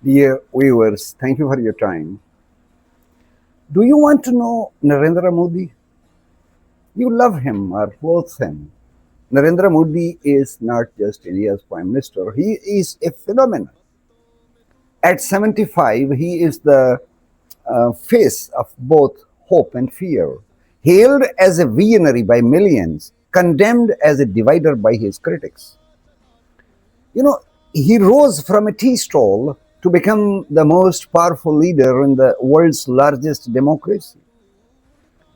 Dear viewers, thank you for your time. Do you want to know Narendra Modi? You love him or loathe him. Narendra Modi is not just India's Prime Minister, he is a phenomenon. At 75, he is the face of both hope and fear. Hailed as a visionary by millions, condemned as a divider by his critics. You know, he rose from a tea stall to become the most powerful leader in the world's largest democracy.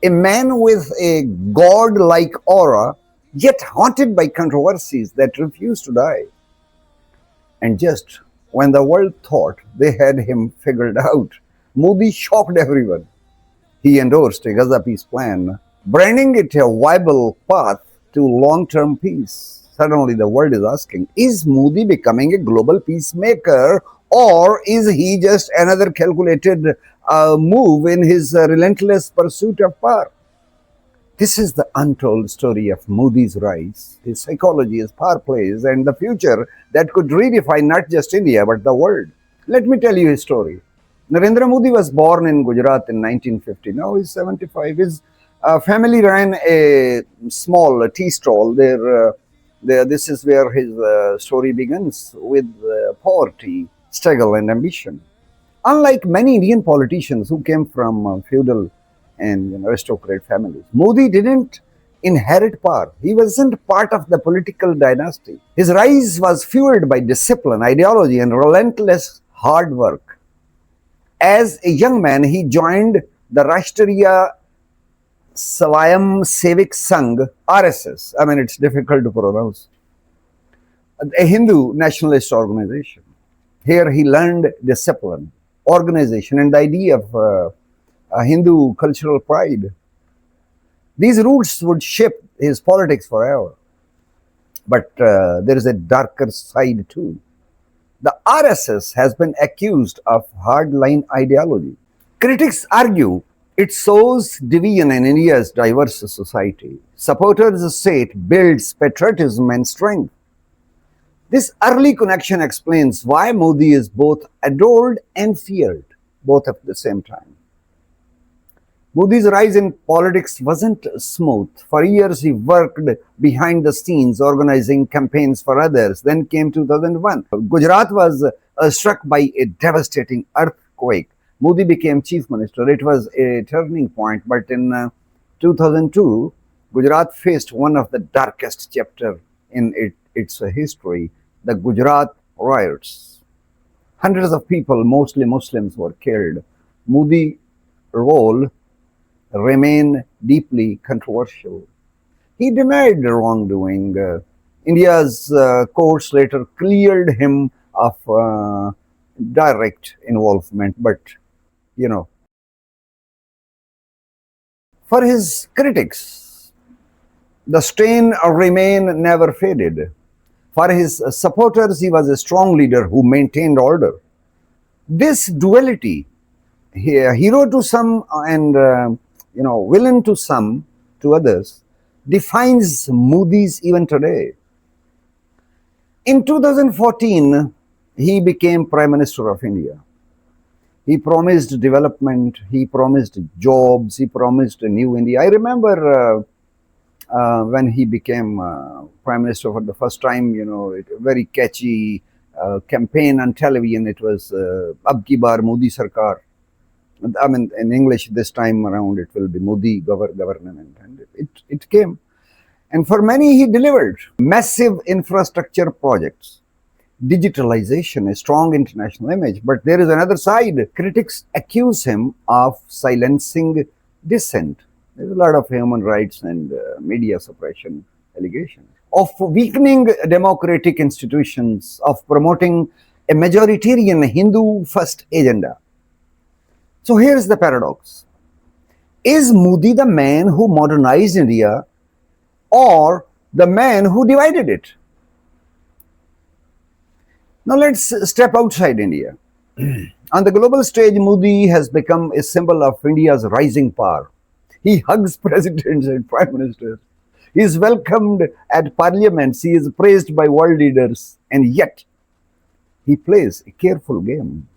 A man with a god-like aura, yet haunted by controversies that refuse to die. And just when the world thought they had him figured out, Modi shocked everyone. He endorsed a Gaza peace plan, branding it a viable path to long-term peace. Suddenly the world is asking, is Modi becoming a global peacemaker, or is he just another calculated move in his relentless pursuit of power? This is the untold story of Modi's rise, his psychology, his power plays, and the future that could redefine not just India but the world. Let me tell you his story. Narendra Modi was born in Gujarat in 1950. Now he's 75. His family ran a small tea stall. This is where his story begins with poverty, struggle, and ambition. Unlike many Indian politicians who came from feudal and aristocrat families, Modi didn't inherit power. He wasn't part of the political dynasty. His rise was fueled by discipline, ideology, and relentless hard work. As a young man, he joined the Rashtriya Swayam Sevak Sangh, RSS. I mean, it's difficult to pronounce. A Hindu nationalist organization. Here he learned discipline, organization, and the idea of Hindu cultural pride. These roots would shape his politics forever. But there is a darker side too. The RSS has been accused of hardline ideology. Critics argue it sows division in India's diverse society. Supporters say it builds patriotism and strength. This early connection explains why Modi is both adored and feared, both at the same time. Modi's rise in politics wasn't smooth. For years, he worked behind the scenes, organizing campaigns for others. Then came 2001. Gujarat was struck by a devastating earthquake. Modi became chief minister. It was a turning point, but in 2002, Gujarat faced one of the darkest chapters in its history, the Gujarat riots. Hundreds of people, mostly Muslims, were killed. Modi's role remain deeply controversial. He denied the wrongdoing. India's courts later cleared him of direct involvement, but you know, for his critics, the stain remain never faded. For his supporters, he was a strong leader who maintained order. This duality, hero to some and villain to some, to others, defines Modi's even today. In 2014, he became Prime Minister of India. He promised development, he promised jobs, he promised a new India. I remember when he became Prime Minister for the first time, very catchy campaign on television. It was Ab Ki Baar Modi Sarkar. I mean, in English this time around it will be Modi government, and it came. And for many, he delivered massive infrastructure projects, digitalization, a strong international image. But there is another side. Critics accuse him of silencing dissent. There's a lot of human rights and media suppression allegations, of weakening democratic institutions, of promoting a majoritarian Hindu first agenda. So here's the paradox. Is Modi the man who modernized India or the man who divided it? Now let's step outside India. On the global stage, Modi has become a symbol of India's rising power. He hugs presidents and prime ministers. He is welcomed at parliaments. He is praised by world leaders. And yet, he plays a careful game.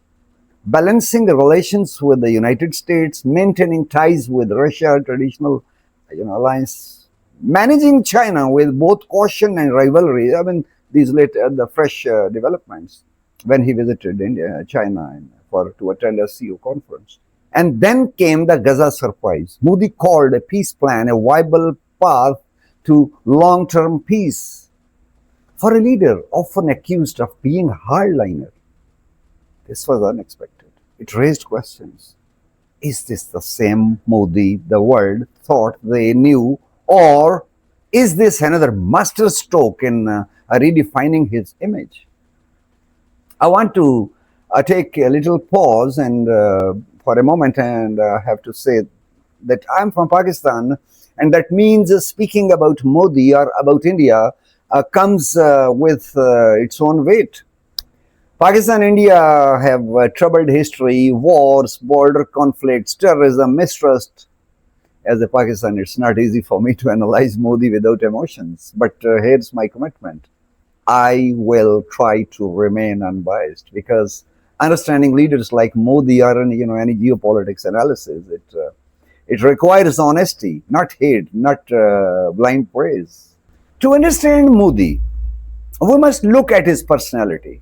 balancing relations with the United States, maintaining ties with Russia, traditional alliance, managing China with both caution and rivalry. I mean, these the fresh developments when he visited India, China, to attend a CU conference. And then came the Gaza surprise. Modi called a peace plan a viable path to long-term peace. For a leader often accused of being hardliner, this was unexpected. It raised questions. Is this the same Modi the world thought they knew, or is this another masterstroke in redefining his image? I want to take a little pause and for a moment and have to say that I'm from Pakistan, and that means speaking about Modi or about India comes with its own weight. Pakistan and India have troubled history, wars, border conflicts, terrorism, mistrust. As a Pakistani, it's not easy for me to analyze Modi without emotions, but here's my commitment. I will try to remain unbiased, because understanding leaders like Modi or any geopolitics analysis, it requires honesty, not hate, not blind praise. To understand Modi, we must look at his personality.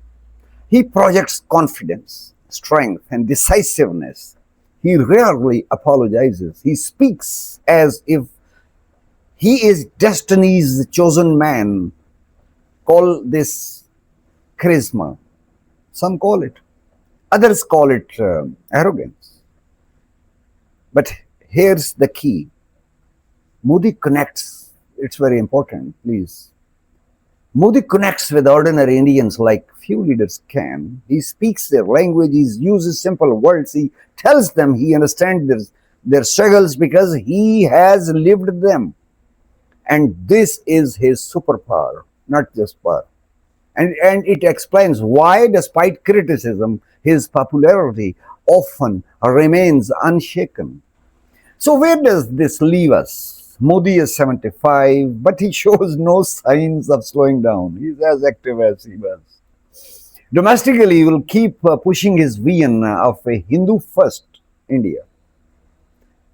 He projects confidence, strength, and decisiveness. He rarely apologizes. He speaks as if he is destiny's chosen man. Call this charisma. Some call it. Others call it arrogance. But here's the key. Modi connects. It's very important, please. Modi connects with ordinary Indians like few leaders can. He speaks their language, he uses simple words, he tells them he understands their struggles because he has lived them. And this is his superpower, not just power. And it explains why, despite criticism, his popularity often remains unshaken. So where does this leave us? Modi is 75, but he shows no signs of slowing down. He's as active as he was. Domestically, he will keep pushing his vision of a Hindu-first India.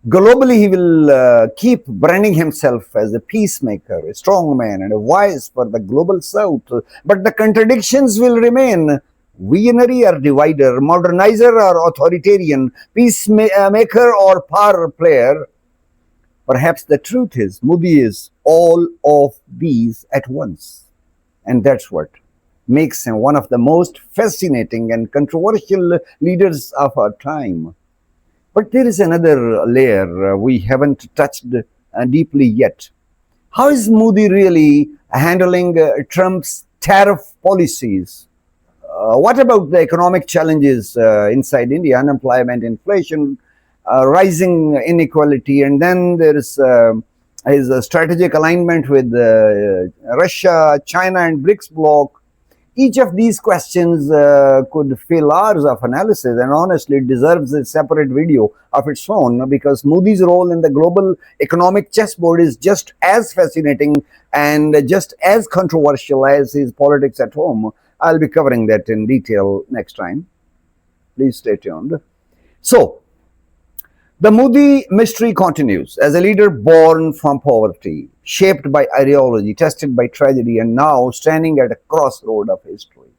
Globally, he will keep branding himself as a peacemaker, a strong man, and a voice for the global south. But the contradictions will remain: visionary or divider, modernizer or authoritarian, peacemaker or power player. Perhaps the truth is, Modi is all of these at once. And that's what makes him one of the most fascinating and controversial leaders of our time. But there is another layer we haven't touched deeply yet. How is Modi really handling Trump's tariff policies? What about the economic challenges inside India, unemployment, inflation, rising inequality, and then there is his strategic alignment with Russia, China, and BRICS bloc? Each of these questions could fill hours of analysis, and honestly, it deserves a separate video of its own, because Modi's role in the global economic chessboard is just as fascinating and just as controversial as his politics at home. I'll be covering that in detail next time. Please stay tuned. So, the Modi mystery continues. As a leader born from poverty, shaped by ideology, tested by tragedy, and now standing at a crossroad of history,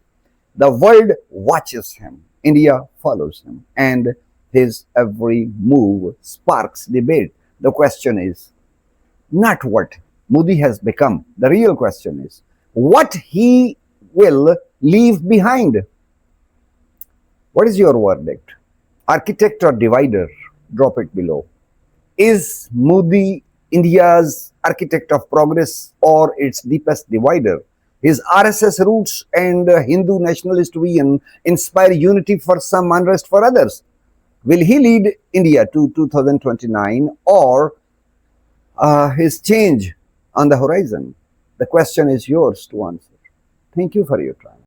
the world watches him, India follows him, and his every move sparks debate. The question is not what Modi has become. The real question is what he will leave behind. What is your verdict? Architect or divider? Drop it below. Is Modi India's architect of progress or its deepest divider? His RSS roots and Hindu nationalist vision inspire unity for some, unrest for others. Will he lead India to 2029, or his change on the horizon? The question is yours to answer. Thank you for your time.